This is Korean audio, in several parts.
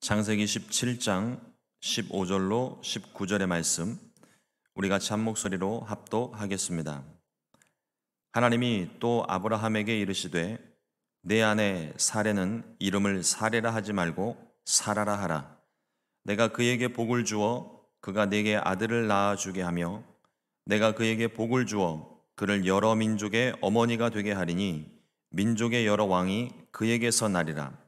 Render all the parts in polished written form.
창세기 17장 15절로 19절의 말씀 우리 같이 한 목소리로 합독하겠습니다. 하나님이 또 아브라함에게 이르시되 내 아내 사레는 이름을 사레라 하지 말고 사라라 하라. 내가 그에게 복을 주어 그가 내게 아들을 낳아주게 하며 내가 그에게 복을 주어 그를 여러 민족의 어머니가 되게 하리니 민족의 여러 왕이 그에게서 나리라.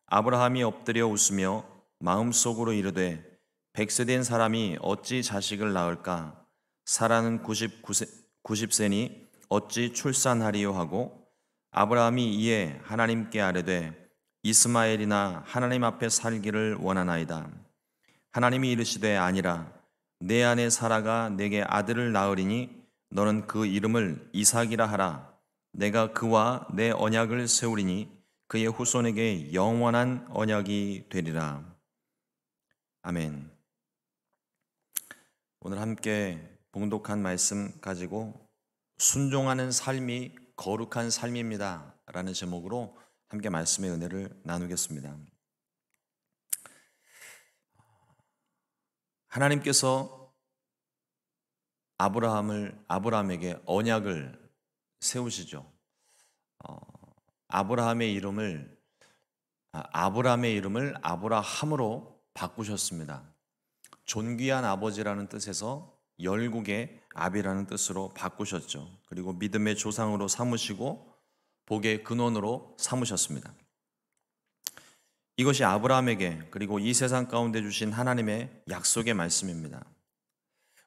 아브라함이 엎드려 웃으며 마음속으로 이르되 100세 된 사람이 어찌 자식을 낳을까? 사라는 90세니 어찌 출산하리요 하고 아브라함이 이에 하나님께 아뢰되 이스마엘이나 하나님 앞에 살기를 원하나이다. 하나님이 이르시되 아니라 내 아내 사라가 내게 아들을 낳으리니 너는 그 이름을 이삭이라 하라. 내가 그와 내 언약을 세우리니 그의 후손에게 영원한 언약이 되리라. 아멘. 오늘 함께 봉독한 말씀 가지고 순종하는 삶이 거룩한 삶입니다 라는 제목으로 함께 말씀의 은혜를 나누겠습니다. 하나님께서 아브라함에게 언약을 세우시죠. 아브라함의 이름을 아브라함으로 바꾸셨습니다. 존귀한 아버지라는 뜻에서 열국의 아비라는 뜻으로 바꾸셨죠. 그리고 믿음의 조상으로 삼으시고 복의 근원으로 삼으셨습니다. 이것이 아브라함에게 그리고 이 세상 가운데 주신 하나님의 약속의 말씀입니다.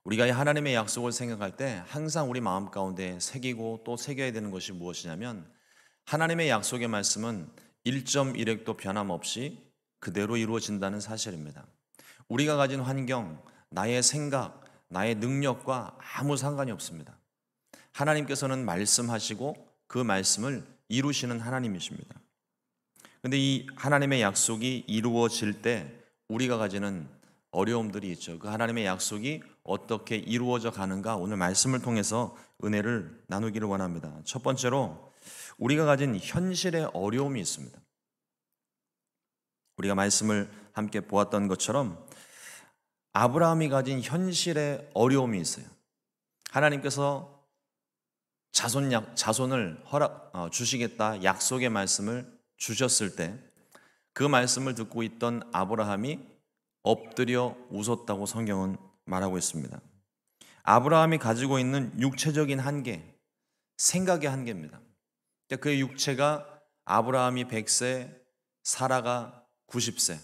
우리가 이 하나님의 약속을 생각할 때 항상 우리 마음 가운데 새기고 또 새겨야 되는 것이 무엇이냐면 하나님의 약속의 말씀은 1.1획도 변함없이 그대로 이루어진다는 사실입니다. 우리가 가진 환경, 나의 생각, 나의 능력과 아무 상관이 없습니다. 하나님께서는 말씀하시고 그 말씀을 이루시는 하나님이십니다. 그런데 이 하나님의 약속이 이루어질 때 우리가 가지는 어려움들이 있죠. 그 하나님의 약속이 어떻게 이루어져 가는가 오늘 말씀을 통해서 은혜를 나누기를 원합니다. 첫 번째로 우리가 가진 현실의 어려움이 있습니다. 우리가 말씀을 함께 보았던 것처럼 아브라함이 가진 현실의 어려움이 있어요. 하나님께서 자손을 주시겠다 약속의 말씀을 주셨을 때 그 말씀을 듣고 있던 아브라함이 엎드려 웃었다고 성경은 말하고 있습니다. 아브라함이 가지고 있는 육체적인 한계, 생각의 한계입니다. 그 육체가 아브라함이 100세, 사라가 90세.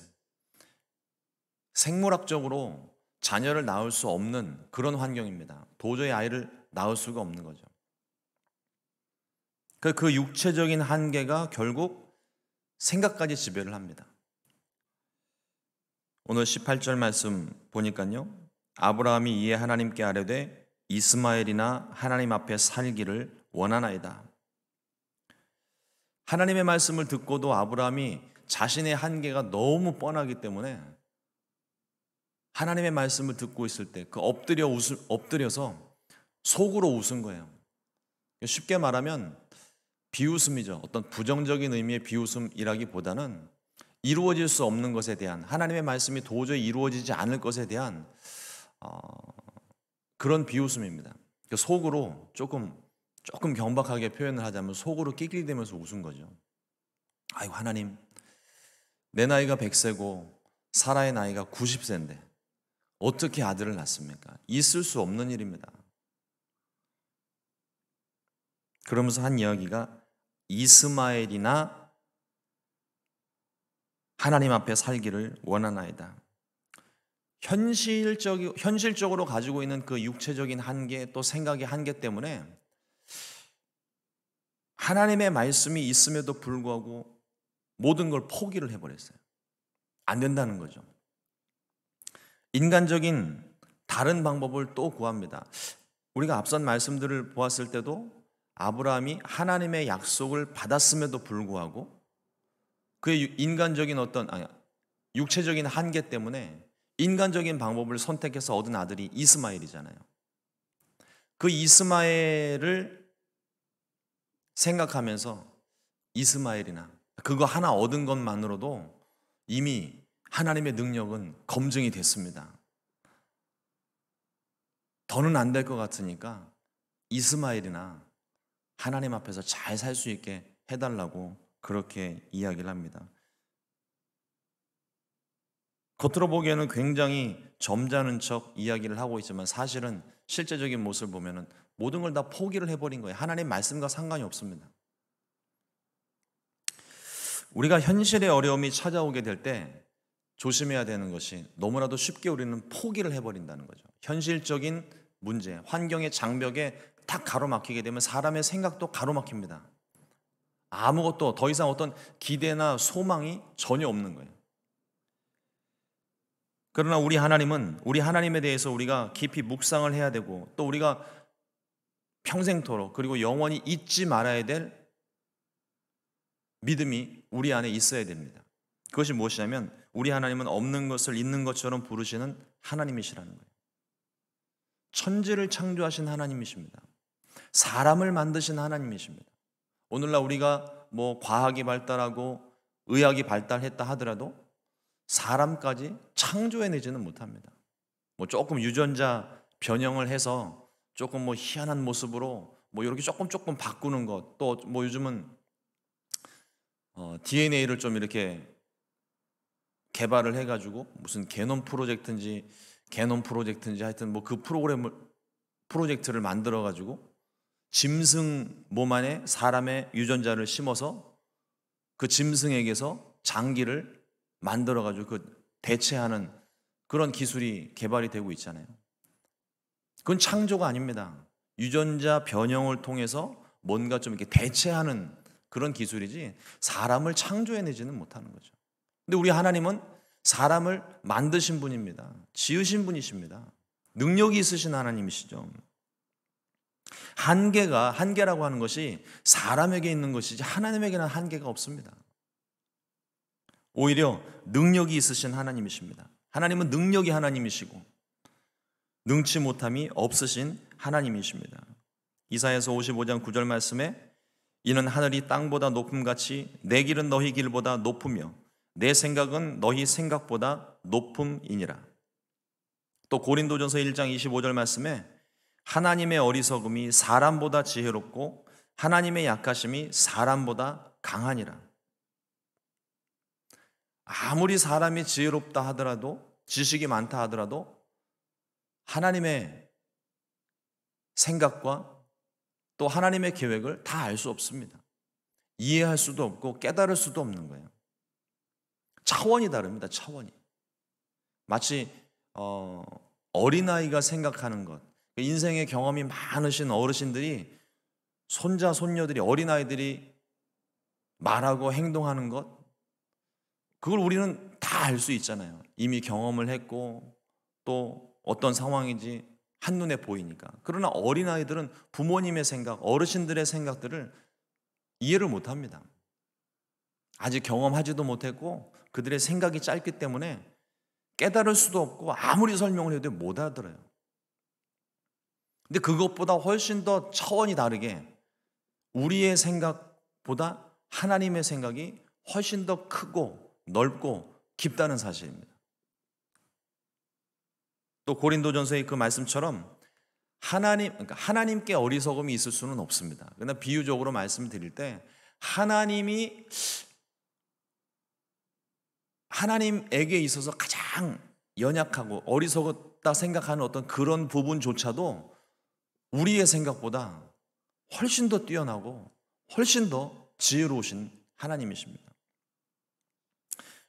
생물학적으로 자녀를 낳을 수 없는 그런 환경입니다. 도저히 아이를 낳을 수가 없는 거죠. 그 육체적인 한계가 결국 생각까지 지배를 합니다. 오늘 18절 말씀 보니까요. 아브라함이 이에 하나님께 아뢰되 이스마엘이나 하나님 앞에 살기를 원하나이다. 하나님의 말씀을 듣고도 아브라함이 자신의 한계가 너무 뻔하기 때문에 하나님의 말씀을 듣고 있을 때 그 엎드려서 속으로 웃은 거예요. 쉽게 말하면 비웃음이죠. 어떤 부정적인 의미의 비웃음이라기보다는 이루어질 수 없는 것에 대한 하나님의 말씀이 도저히 이루어지지 않을 것에 대한 그런 비웃음입니다. 속으로 조금 경박하게 표현을 하자면 속으로 낄낄대면서 웃은 거죠. 아이고 하나님, 내 나이가 100세고 사라의 나이가 90세인데 어떻게 아들을 낳습니까? 있을 수 없는 일입니다. 그러면서 한 이야기가 이스마엘이나 하나님 앞에 살기를 원하나이다. 현실적으로 가지고 있는 그 육체적인 한계 또 생각의 한계 때문에 하나님의 말씀이 있음에도 불구하고 모든 걸 포기를 해버렸어요. 안 된다는 거죠. 인간적인 다른 방법을 또 구합니다. 우리가 앞선 말씀들을 보았을 때도 아브라함이 하나님의 약속을 받았음에도 불구하고 그의 인간적인 육체적인 한계 때문에 인간적인 방법을 선택해서 얻은 아들이 이스마엘이잖아요. 그 이스마엘을 생각하면서 이스마엘이나 그거 하나 얻은 것만으로도 이미 하나님의 능력은 검증이 됐습니다. 더는 안 될 것 같으니까 이스마엘이나 하나님 앞에서 잘 살 수 있게 해달라고 그렇게 이야기를 합니다. 겉으로 보기에는 굉장히 점잖은 척 이야기를 하고 있지만 사실은 실제적인 모습을 보면 모든 걸 다 포기를 해버린 거예요. 하나님 말씀과 상관이 없습니다. 우리가 현실의 어려움이 찾아오게 될 때 조심해야 되는 것이 너무나도 쉽게 우리는 포기를 해버린다는 거죠. 현실적인 문제, 환경의 장벽에 딱 가로막히게 되면 사람의 생각도 가로막힙니다. 아무것도 더 이상 어떤 기대나 소망이 전혀 없는 거예요. 그러나 우리 하나님은 우리 하나님에 대해서 우리가 깊이 묵상을 해야 되고 또 우리가 평생토록 그리고 영원히 잊지 말아야 될 믿음이 우리 안에 있어야 됩니다. 그것이 무엇이냐면 우리 하나님은 없는 것을 있는 것처럼 부르시는 하나님이시라는 거예요. 천지를 창조하신 하나님이십니다. 사람을 만드신 하나님이십니다. 오늘날 우리가 과학이 발달하고 의학이 발달했다 하더라도 사람까지 창조해내지는 못합니다. 조금 유전자 변형을 해서 조금 희한한 모습으로 이렇게 조금 바꾸는 것, 또 요즘은 DNA를 좀 이렇게 개발을 해가지고 무슨 게놈 프로젝트인지 하여튼 그 프로젝트를 만들어가지고 짐승 몸 안에 사람의 유전자를 심어서 그 짐승에게서 장기를 만들어가지고 그 대체하는 그런 기술이 개발이 되고 있잖아요. 그건 창조가 아닙니다. 유전자 변형을 통해서 뭔가 좀 이렇게 대체하는 그런 기술이지 사람을 창조해내지는 못하는 거죠. 근데 우리 하나님은 사람을 만드신 분입니다. 지으신 분이십니다. 능력이 있으신 하나님이시죠. 한계라고 하는 것이 사람에게 있는 것이지 하나님에게는 한계가 없습니다. 오히려 능력이 있으신 하나님이십니다. 하나님은 능력이 하나님이시고 능치 못함이 없으신 하나님이십니다. 이사야서 55장 9절 말씀에 이는 하늘이 땅보다 높음같이 내 길은 너희 길보다 높으며 내 생각은 너희 생각보다 높음이니라. 또 고린도전서 1장 25절 말씀에 하나님의 어리석음이 사람보다 지혜롭고 하나님의 약하심이 사람보다 강하니라. 아무리 사람이 지혜롭다 하더라도 지식이 많다 하더라도 하나님의 생각과 또 하나님의 계획을 다 알 수 없습니다. 이해할 수도 없고 깨달을 수도 없는 거예요. 차원이 다릅니다. 차원이. 마치 어린아이가 생각하는 것, 인생의 경험이 많으신 어르신들이 손자, 손녀들이, 어린아이들이 말하고 행동하는 것, 그걸 우리는 다 알 수 있잖아요. 이미 경험을 했고 또 어떤 상황인지 한눈에 보이니까. 그러나 어린아이들은 부모님의 생각, 어르신들의 생각들을 이해를 못합니다. 아직 경험하지도 못했고 그들의 생각이 짧기 때문에 깨달을 수도 없고 아무리 설명을 해도 못 알아들어요. 근데 그것보다 훨씬 더 차원이 다르게 우리의 생각보다 하나님의 생각이 훨씬 더 크고 넓고 깊다는 사실입니다. 또 고린도전서의 그 말씀처럼 그러니까 하나님께 어리석음이 있을 수는 없습니다. 그러나 비유적으로 말씀드릴 때 하나님에게 있어서 가장 연약하고 어리석었다 생각하는 어떤 그런 부분조차도 우리의 생각보다 훨씬 더 뛰어나고 훨씬 더 지혜로우신 하나님이십니다.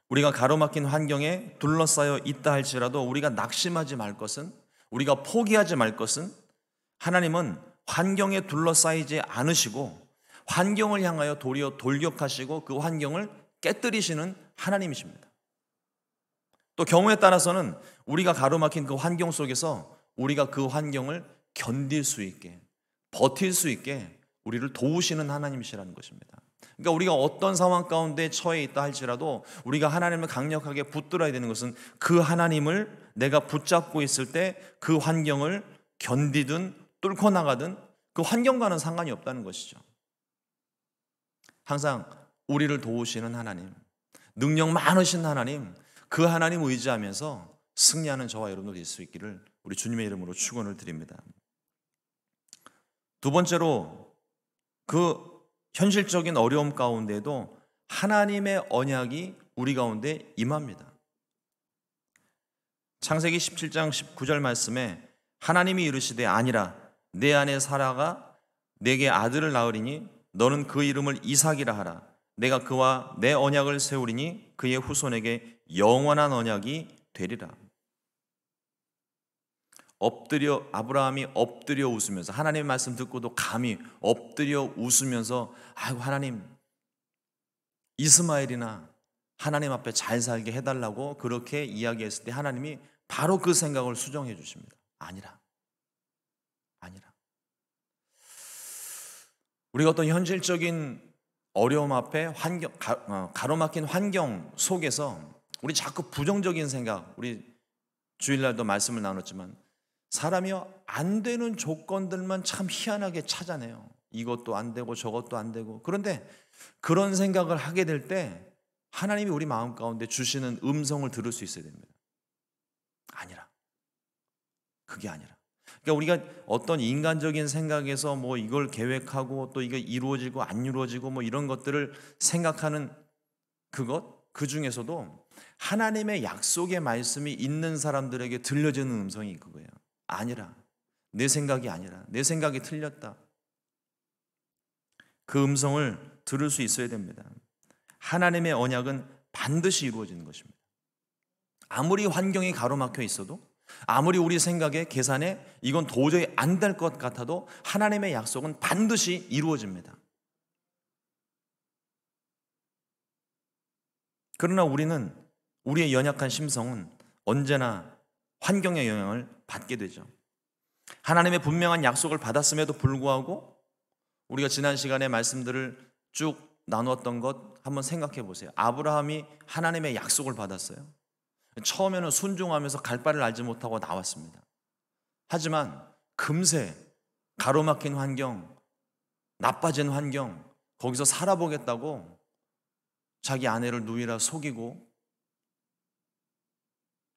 우리가 가로막힌 환경에 둘러싸여 있다 할지라도 우리가 낙심하지 말 것은, 우리가 포기하지 말 것은 하나님은 환경에 둘러싸이지 않으시고 환경을 향하여 도리어 돌격하시고 그 환경을 깨뜨리시는 하나님이십니다. 또 경우에 따라서는 우리가 가로막힌 그 환경 속에서 우리가 그 환경을 견딜 수 있게, 버틸 수 있게 우리를 도우시는 하나님이시라는 것입니다. 그러니까 우리가 어떤 상황 가운데 처해 있다 할지라도 우리가 하나님을 강력하게 붙들어야 되는 것은 그 하나님을 내가 붙잡고 있을 때 그 환경을 견디든 뚫고 나가든 그 환경과는 상관이 없다는 것이죠. 항상 우리를 도우시는 하나님, 능력 많으신 하나님, 그 하나님 의지하면서 승리하는 저와 여러분도 될 수 있기를 우리 주님의 이름으로 축원을 드립니다. 두 번째로 그 현실적인 어려움 가운데도 하나님의 언약이 우리 가운데 임합니다. 창세기 17장 19절 말씀에 하나님이 이르시되 아니라 내 아내 사라가 내게 아들을 낳으리니 너는 그 이름을 이삭이라 하라. 내가 그와 내 언약을 세우리니 그의 후손에게 영원한 언약이 되리라. 아브라함이 엎드려 웃으면서 하나님의 말씀 듣고도 감히 엎드려 웃으면서 아이고 하나님 이스마엘이나 하나님 앞에 잘 살게 해달라고 그렇게 이야기했을 때 하나님이 바로 그 생각을 수정해 주십니다. 아니라 우리가 어떤 현실적인 어려움 앞에 가로막힌 환경 속에서 우리 자꾸 부정적인 생각, 우리 주일날도 말씀을 나눴지만 사람이 안 되는 조건들만 참 희한하게 찾아내요. 이것도 안 되고 저것도 안 되고. 그런데 그런 생각을 하게 될 때 하나님이 우리 마음 가운데 주시는 음성을 들을 수 있어야 됩니다. 아니라. 그게 아니라. 그러니까 우리가 어떤 인간적인 생각에서 뭐 이걸 계획하고 또 이게 이루어지고 안 이루어지고 뭐 이런 것들을 생각하는 그 중에서도 하나님의 약속의 말씀이 있는 사람들에게 들려지는 음성이 그거예요. 아니라. 내 생각이 아니라. 내 생각이 틀렸다. 그 음성을 들을 수 있어야 됩니다. 하나님의 언약은 반드시 이루어지는 것입니다. 아무리 환경이 가로막혀 있어도 아무리 우리 생각에 계산에 이건 도저히 안 될 것 같아도 하나님의 약속은 반드시 이루어집니다. 그러나 우리의 연약한 심성은 언제나 환경의 영향을 받게 되죠. 하나님의 분명한 약속을 받았음에도 불구하고 우리가 지난 시간에 말씀들을 쭉 나누었던 것 한번 생각해 보세요. 아브라함이 하나님의 약속을 받았어요. 처음에는 순종하면서 갈 바를 알지 못하고 나왔습니다. 하지만 금세 가로막힌 환경, 나빠진 환경, 거기서 살아보겠다고 자기 아내를 누이라 속이고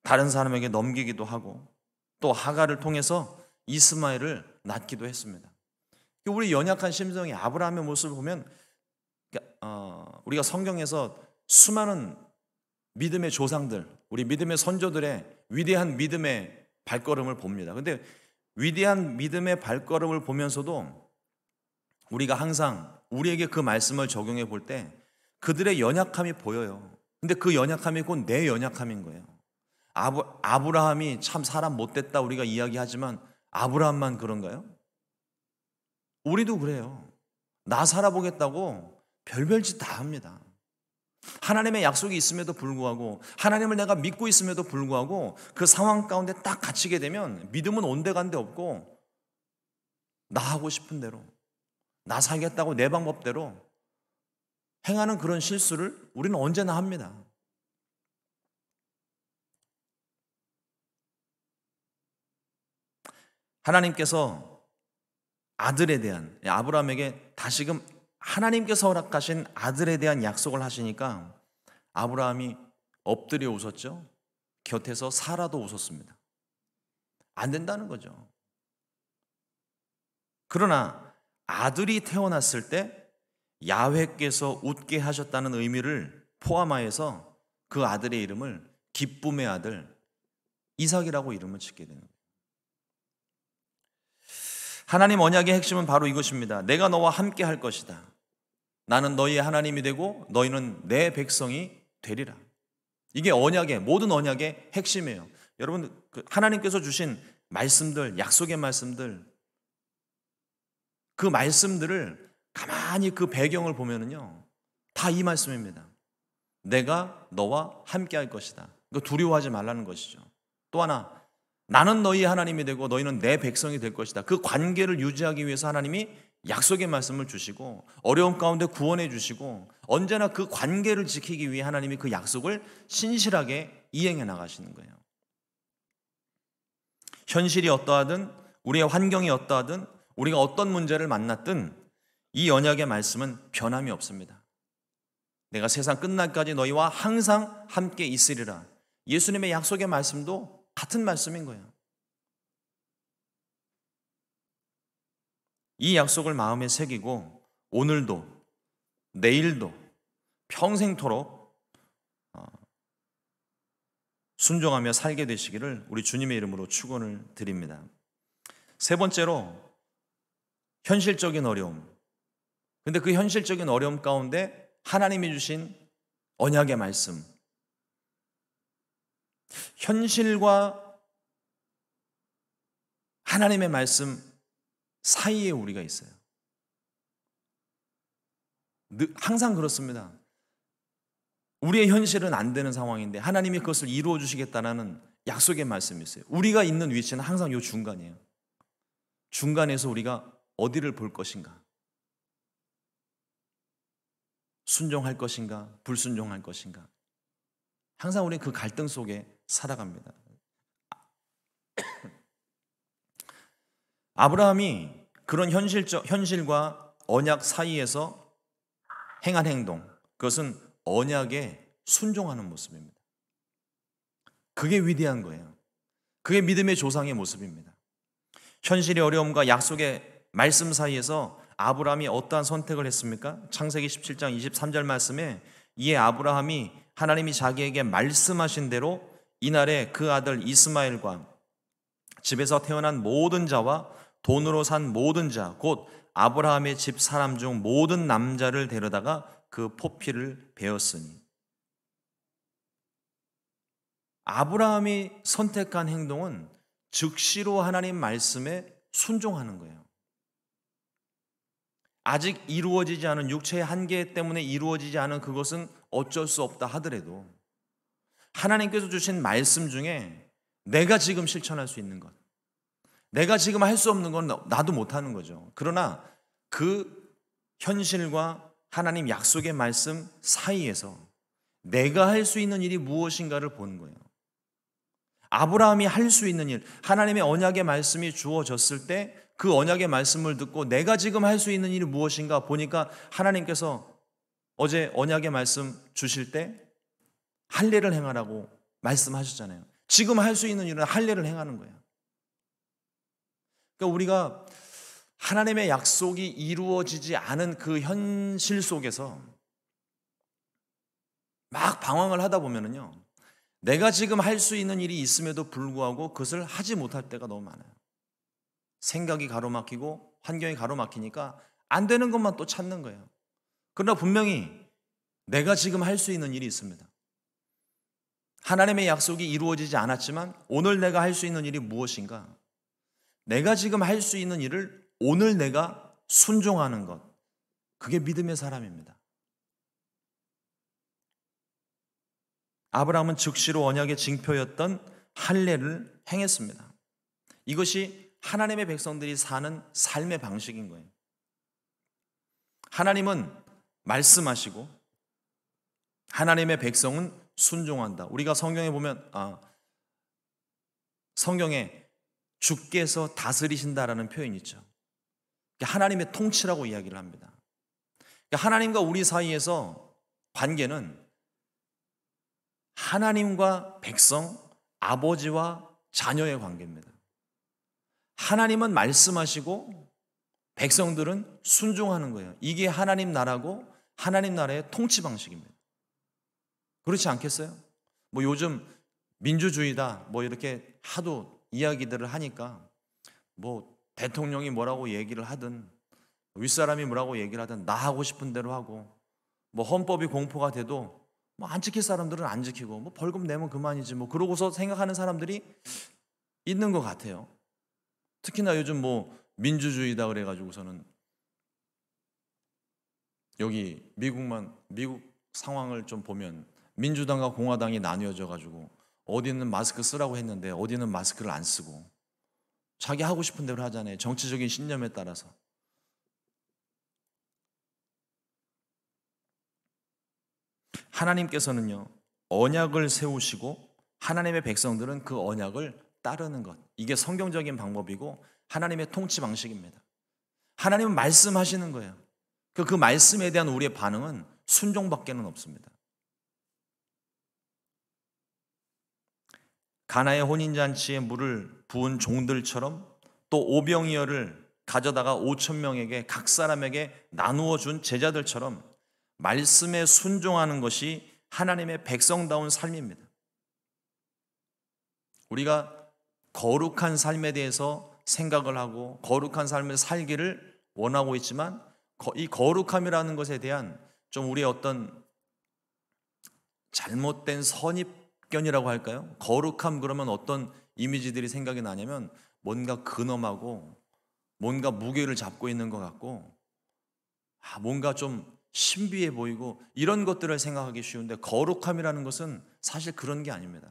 다른 사람에게 넘기기도 하고 또 하갈을 통해서 이스마엘을 낳기도 했습니다. 우리 연약한 심성이 아브라함의 모습을 보면 우리가 성경에서 수많은 믿음의 조상들, 우리 믿음의 선조들의 위대한 믿음의 발걸음을 봅니다. 그런데 위대한 믿음의 발걸음을 보면서도 우리가 항상 우리에게 그 말씀을 적용해 볼 때 그들의 연약함이 보여요. 근데 그 연약함이 곧 내 연약함인 거예요. 아브라함이 참 사람 못됐다 우리가 이야기하지만 아브라함만 그런가요? 우리도 그래요. 나 살아보겠다고 별별 짓 다 합니다. 하나님의 약속이 있음에도 불구하고 하나님을 내가 믿고 있음에도 불구하고 그 상황 가운데 딱 갇히게 되면 믿음은 온데간데 없고 나 하고 싶은 대로 나 살겠다고 내 방법대로 행하는 그런 실수를 우리는 언제나 합니다. 하나님께서 아들에 대한 아브라함에게 다시금 하나님께서 허락하신 아들에 대한 약속을 하시니까 아브라함이 엎드려 웃었죠. 곁에서 사라도 웃었습니다. 안 된다는 거죠. 그러나 아들이 태어났을 때 야훼께서 웃게 하셨다는 의미를 포함하여서 그 아들의 이름을 기쁨의 아들 이삭이라고 이름을 짓게 되는 거예요. 하나님 언약의 핵심은 바로 이것입니다. 내가 너와 함께 할 것이다. 나는 너희의 하나님이 되고 너희는 내 백성이 되리라. 이게 언약의 모든 언약의 핵심이에요. 여러분 하나님께서 주신 말씀들, 약속의 말씀들, 그 말씀들을 가만히 그 배경을 보면은요 다 이 말씀입니다. 내가 너와 함께 할 것이다. 이거 두려워하지 말라는 것이죠. 또 하나 나는 너희 하나님이 되고 너희는 내 백성이 될 것이다. 그 관계를 유지하기 위해서 하나님이 약속의 말씀을 주시고 어려움 가운데 구원해 주시고 언제나 그 관계를 지키기 위해 하나님이 그 약속을 신실하게 이행해 나가시는 거예요. 현실이 어떠하든 우리의 환경이 어떠하든 우리가 어떤 문제를 만났든 이 언약의 말씀은 변함이 없습니다. 내가 세상 끝날까지 너희와 항상 함께 있으리라. 예수님의 약속의 말씀도 같은 말씀인 거예요. 이 약속을 마음에 새기고 오늘도 내일도 평생토록 순종하며 살게 되시기를 우리 주님의 이름으로 축원을 드립니다. 세 번째로 현실적인 어려움. 근데 그 현실적인 어려움 가운데 하나님이 주신 언약의 말씀. 현실과 하나님의 말씀 사이에 우리가 있어요. 항상 그렇습니다. 우리의 현실은 안 되는 상황인데 하나님이 그것을 이루어 주시겠다는 약속의 말씀이 있어요. 우리가 있는 위치는 항상 이 중간이에요. 중간에서 우리가 어디를 볼 것인가? 순종할 것인가? 불순종할 것인가? 항상 우리는 그 갈등 속에 살아갑니다. 아브라함이 그런 현실과 언약 사이에서 행한 행동, 그것은 언약에 순종하는 모습입니다. 그게 위대한 거예요. 그게 믿음의 조상의 모습입니다. 현실의 어려움과 약속의 말씀 사이에서 아브라함이 어떠한 선택을 했습니까? 창세기 17장 23절 말씀에 이에 아브라함이 하나님이 자기에게 말씀하신 대로 이날에 그 아들 이스마엘과 집에서 태어난 모든 자와 돈으로 산 모든 자, 곧 아브라함의 집 사람 중 모든 남자를 데려다가 그 포피를 베었으니. 아브라함이 선택한 행동은 즉시로 하나님 말씀에 순종하는 거예요. 아직 이루어지지 않은 육체의 한계 때문에 이루어지지 않은 그것은 어쩔 수 없다 하더라도 하나님께서 주신 말씀 중에 내가 지금 실천할 수 있는 것, 내가 지금 할 수 없는 건 나도 못하는 거죠. 그러나 그 현실과 하나님 약속의 말씀 사이에서 내가 할 수 있는 일이 무엇인가를 보는 거예요. 아브라함이 할 수 있는 일, 하나님의 언약의 말씀이 주어졌을 때 그 언약의 말씀을 듣고 내가 지금 할 수 있는 일이 무엇인가 보니까 하나님께서 어제 언약의 말씀 주실 때 할례를 행하라고 말씀하셨잖아요. 지금 할 수 있는 일은 할례를 행하는 거예요. 그러니까 우리가 하나님의 약속이 이루어지지 않은 그 현실 속에서 막 방황을 하다 보면은요, 내가 지금 할 수 있는 일이 있음에도 불구하고 그것을 하지 못할 때가 너무 많아요. 생각이 가로막히고 환경이 가로막히니까 안 되는 것만 또 찾는 거예요. 그러나 분명히 내가 지금 할 수 있는 일이 있습니다. 하나님의 약속이 이루어지지 않았지만 오늘 내가 할 수 있는 일이 무엇인가? 내가 지금 할 수 있는 일을 오늘 내가 순종하는 것, 그게 믿음의 사람입니다. 아브라함은 즉시로 언약의 징표였던 할례를 행했습니다. 이것이 하나님의 백성들이 사는 삶의 방식인 거예요. 하나님은 말씀하시고 하나님의 백성은 순종한다. 우리가 성경에 보면 성경에 주께서 다스리신다라는 표현이 있죠. 하나님의 통치라고 이야기를 합니다. 하나님과 우리 사이에서 관계는 하나님과 백성, 아버지와 자녀의 관계입니다. 하나님은 말씀하시고 백성들은 순종하는 거예요. 이게 하나님 나라고 하나님 나라의 통치 방식입니다. 그렇지 않겠어요? 뭐 요즘 민주주의다 뭐 이렇게 하도 이야기들을 하니까 뭐 대통령이 뭐라고 얘기를 하든 윗사람이 뭐라고 얘기를 하든 나 하고 싶은 대로 하고 뭐 헌법이 공포가 돼도 뭐 안 지킬 사람들은 안 지키고 뭐 벌금 내면 그만이지 뭐 그러고서 생각하는 사람들이 있는 것 같아요. 특히나 요즘 뭐 민주주의다 그래가지고서는 여기 미국 상황을 좀 보면 민주당과 공화당이 나뉘어져 가지고 어디는 마스크 쓰라고 했는데 어디는 마스크를 안 쓰고 자기 하고 싶은 대로 하잖아요. 정치적인 신념에 따라서. 하나님께서는요, 언약을 세우시고 하나님의 백성들은 그 언약을 따르는 것. 이게 성경적인 방법이고 하나님의 통치 방식입니다. 하나님은 말씀하시는 거예요. 그 말씀에 대한 우리의 반응은 순종밖에는 없습니다. 가나의 혼인잔치에 물을 부은 종들처럼 또 오병이어를 가져다가 5천 명에게 각 사람에게 나누어 준 제자들처럼 말씀에 순종하는 것이 하나님의 백성다운 삶입니다. 우리가 거룩한 삶에 대해서 생각을 하고 거룩한 삶을 살기를 원하고 있지만 이 거룩함이라는 것에 대한 좀 우리의 어떤 잘못된 선입견이라고 할까요? 거룩함 그러면 어떤 이미지들이 생각이 나냐면 뭔가 근엄하고 뭔가 무게를 잡고 있는 것 같고 뭔가 좀 신비해 보이고 이런 것들을 생각하기 쉬운데 거룩함이라는 것은 사실 그런 게 아닙니다.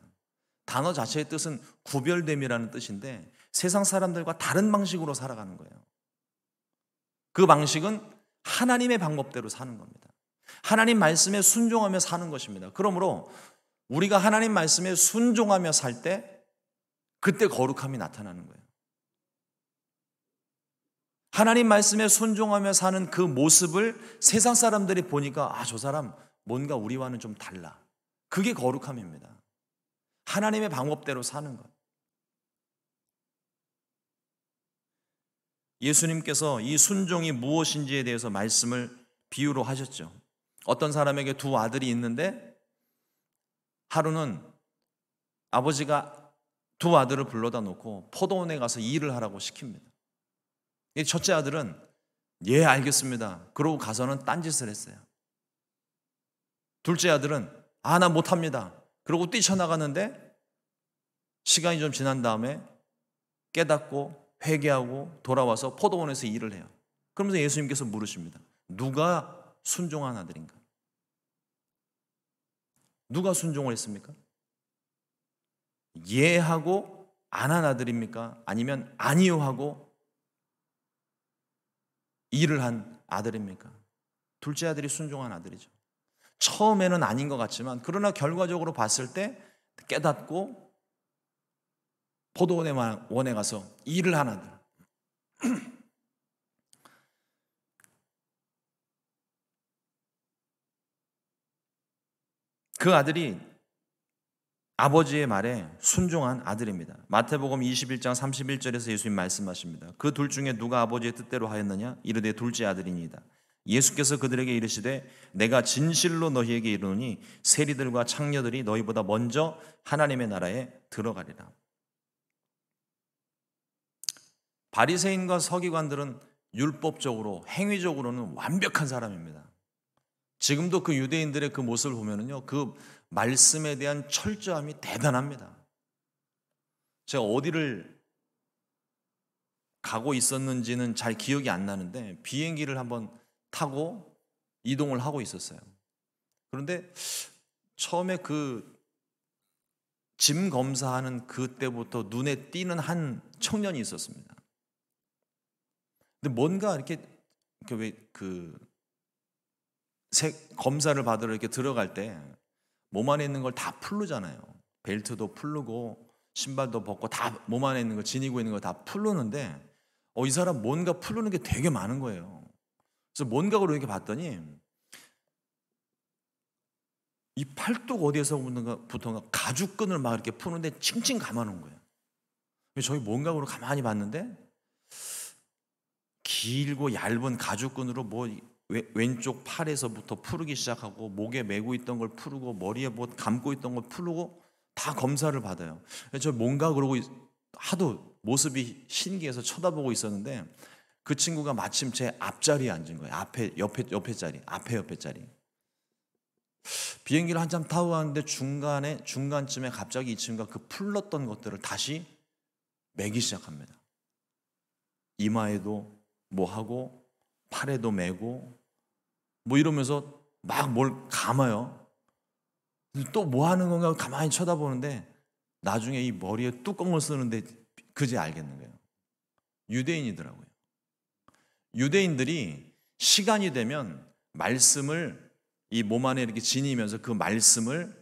단어 자체의 뜻은 구별됨이라는 뜻인데 세상 사람들과 다른 방식으로 살아가는 거예요. 그 방식은 하나님의 방법대로 사는 겁니다. 하나님 말씀에 순종하며 사는 것입니다. 그러므로 우리가 하나님 말씀에 순종하며 살 때 그때 거룩함이 나타나는 거예요. 하나님 말씀에 순종하며 사는 그 모습을 세상 사람들이 보니까 저 사람 뭔가 우리와는 좀 달라. 그게 거룩함입니다. 하나님의 방법대로 사는 것. 예수님께서 이 순종이 무엇인지에 대해서 말씀을 비유로 하셨죠. 어떤 사람에게 두 아들이 있는데 하루는 아버지가 두 아들을 불러다 놓고 포도원에 가서 일을 하라고 시킵니다. 이 첫째 아들은 예 알겠습니다. 그러고 가서는 딴짓을 했어요. 둘째 아들은 나 못합니다. 그러고 뛰쳐나갔는데 시간이 좀 지난 다음에 깨닫고 회개하고 돌아와서 포도원에서 일을 해요. 그러면서 예수님께서 물으십니다. 누가 순종한 아들인가? 누가 순종을 했습니까? 예 하고 안 한 아들입니까? 아니면 아니요 하고 일을 한 아들입니까? 둘째 아들이 순종한 아들이죠. 처음에는 아닌 것 같지만 그러나 결과적으로 봤을 때 깨닫고 포도원에 가서 일을 한 아들. 그 아들이 아버지의 말에 순종한 아들입니다. 마태복음 21장 31절에서 예수님 말씀하십니다. 그 둘 중에 누가 아버지의 뜻대로 하였느냐? 이르되 둘째 아들이니이다. 예수께서 그들에게 이르시되 내가 진실로 너희에게 이르노니 세리들과 창녀들이 너희보다 먼저 하나님의 나라에 들어가리라. 바리새인과 서기관들은 율법적으로 행위적으로는 완벽한 사람입니다. 지금도 그 유대인들의 그 모습을 보면은요, 그 말씀에 대한 철저함이 대단합니다. 제가 어디를 가고 있었는지는 잘 기억이 안 나는데 비행기를 한번 타고 이동을 하고 있었어요. 그런데 처음에 그 짐 검사하는 그때부터 눈에 띄는 한 청년이 있었습니다. 근데 뭔가 이렇게 왜 검사를 받으러 이렇게 들어갈 때 몸 안에 있는 걸 다 풀르잖아요. 벨트도 풀르고 신발도 벗고 다 몸 안에 있는 거 지니고 있는 거 다 풀르는데 이 사람 뭔가 풀르는 게 되게 많은 거예요. 그래서 뭔가 그렇게 봤더니 이 팔뚝 어디에서부터가 가죽끈을 막 이렇게 푸는데 칭칭 감아놓은 거예요. 저희 뭔가 그러고 가만히 봤는데 길고 얇은 가죽끈으로 뭐 왼쪽 팔에서부터 풀기 시작하고 목에 메고 있던 걸 풀고 머리에 뭐 감고 있던 걸 풀고 다 검사를 받아요. 저 뭔가 그러고 하도 모습이 신기해서 쳐다보고 있었는데 그 친구가 마침 제 앞자리에 앉은 거예요. 옆에 자리. 비행기를 한참 타고 가는데 중간쯤에 갑자기 이 친구가 그 풀렀던 것들을 다시 매기 시작합니다. 이마에도 뭐 하고 팔에도 매고 뭐 이러면서 막 뭘 감아요. 또 뭐 하는 건가 가만히 쳐다보는데 나중에 이 머리에 뚜껑을 쓰는데 그제 알겠는 거예요. 유대인이더라고요. 유대인들이 시간이 되면 말씀을 이 몸 안에 이렇게 지니면서 그 말씀을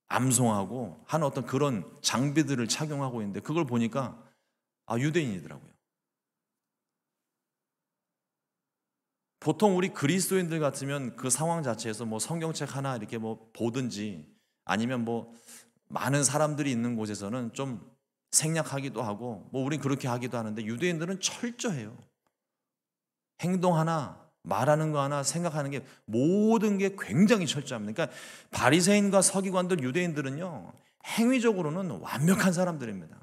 암송하고 하는 어떤 그런 장비들을 착용하고 있는데 그걸 보니까 유대인이더라고요. 보통 우리 그리스도인들 같으면 그 상황 자체에서 뭐 성경책 하나 이렇게 뭐 보든지 아니면 뭐 많은 사람들이 있는 곳에서는 좀 생략하기도 하고 우린 그렇게 하기도 하는데 유대인들은 철저해요. 행동 하나, 말하는 거 하나, 생각하는 게 모든 게 굉장히 철저합니다. 그러니까 바리새인과 서기관들, 유대인들은요, 행위적으로는 완벽한 사람들입니다.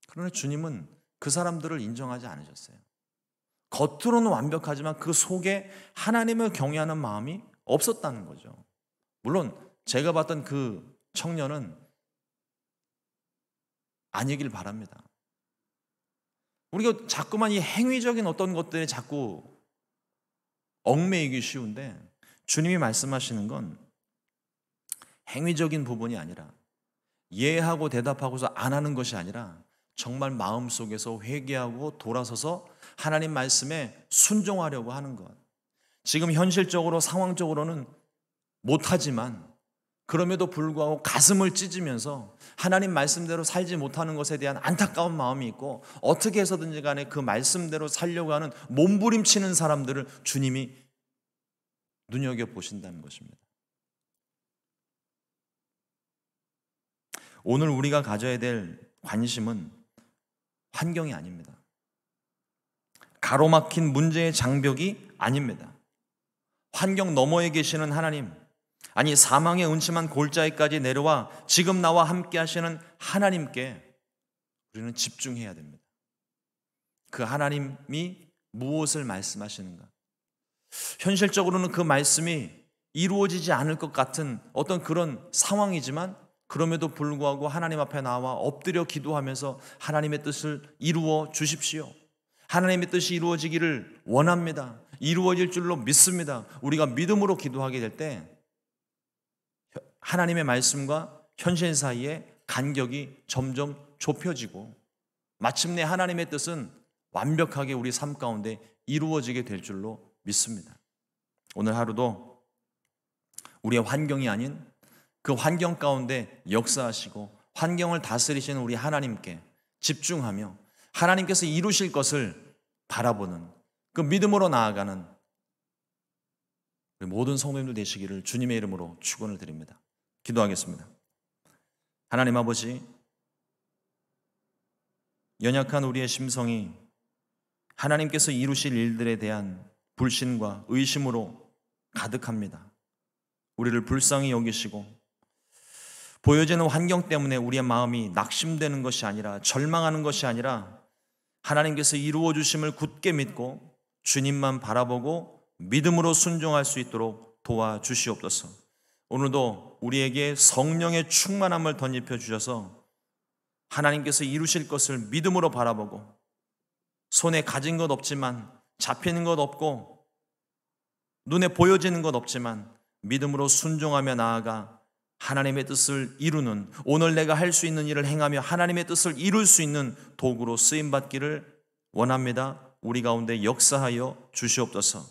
그러나 주님은 그 사람들을 인정하지 않으셨어요. 겉으로는 완벽하지만 그 속에 하나님을 경외하는 마음이 없었다는 거죠. 물론 제가 봤던 그 청년은 아니길 바랍니다. 우리가 자꾸만 이 행위적인 어떤 것들에 자꾸 얽매이기 쉬운데 주님이 말씀하시는 건 행위적인 부분이 아니라 예하고 대답하고서 안 하는 것이 아니라 정말 마음속에서 회개하고 돌아서서 하나님 말씀에 순종하려고 하는 것. 지금 현실적으로 상황적으로는 못하지만 그럼에도 불구하고 가슴을 찢으면서 하나님 말씀대로 살지 못하는 것에 대한 안타까운 마음이 있고 어떻게 해서든지 간에 그 말씀대로 살려고 하는 몸부림치는 사람들을 주님이 눈여겨보신다는 것입니다. 오늘 우리가 가져야 될 관심은 환경이 아닙니다. 가로막힌 문제의 장벽이 아닙니다. 환경 너머에 계시는 하나님, 아니 사망의 음침한 골짜기까지 내려와 지금 나와 함께 하시는 하나님께 우리는 집중해야 됩니다. 그 하나님이 무엇을 말씀하시는가? 현실적으로는 그 말씀이 이루어지지 않을 것 같은 어떤 그런 상황이지만 그럼에도 불구하고 하나님 앞에 나와 엎드려 기도하면서 하나님의 뜻을 이루어 주십시오. 하나님의 뜻이 이루어지기를 원합니다. 이루어질 줄로 믿습니다. 우리가 믿음으로 기도하게 될 때 하나님의 말씀과 현실 사이에 간격이 점점 좁혀지고 마침내 하나님의 뜻은 완벽하게 우리 삶 가운데 이루어지게 될 줄로 믿습니다. 오늘 하루도 우리의 환경이 아닌 그 환경 가운데 역사하시고 환경을 다스리시는 우리 하나님께 집중하며 하나님께서 이루실 것을 바라보는 그 믿음으로 나아가는 모든 성도님들 되시기를 주님의 이름으로 축원을 드립니다. 기도하겠습니다. 하나님 아버지, 연약한 우리의 심성이 하나님께서 이루실 일들에 대한 불신과 의심으로 가득합니다. 우리를 불쌍히 여기시고 보여지는 환경 때문에 우리의 마음이 낙심되는 것이 아니라 절망하는 것이 아니라 하나님께서 이루어 주심을 굳게 믿고 주님만 바라보고 믿음으로 순종할 수 있도록 도와주시옵소서. 오늘도 우리에게 성령의 충만함을 덧입혀 주셔서 하나님께서 이루실 것을 믿음으로 바라보고 손에 가진 것 없지만 잡히는 것 없고 눈에 보여지는 것 없지만 믿음으로 순종하며 나아가 하나님의 뜻을 이루는 오늘 내가 할 수 있는 일을 행하며 하나님의 뜻을 이룰 수 있는 도구로 쓰임받기를 원합니다. 우리 가운데 역사하여 주시옵소서.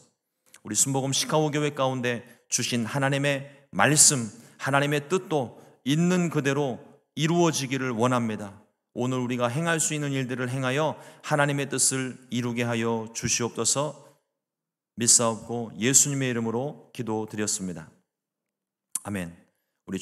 우리 순복음 시카고 교회 가운데 주신 하나님의 말씀, 하나님의 뜻도 있는 그대로 이루어지기를 원합니다. 오늘 우리가 행할 수 있는 일들을 행하여 하나님의 뜻을 이루게 하여 주시옵소서. 믿사옵고 예수님의 이름으로 기도드렸습니다. 아멘. 우리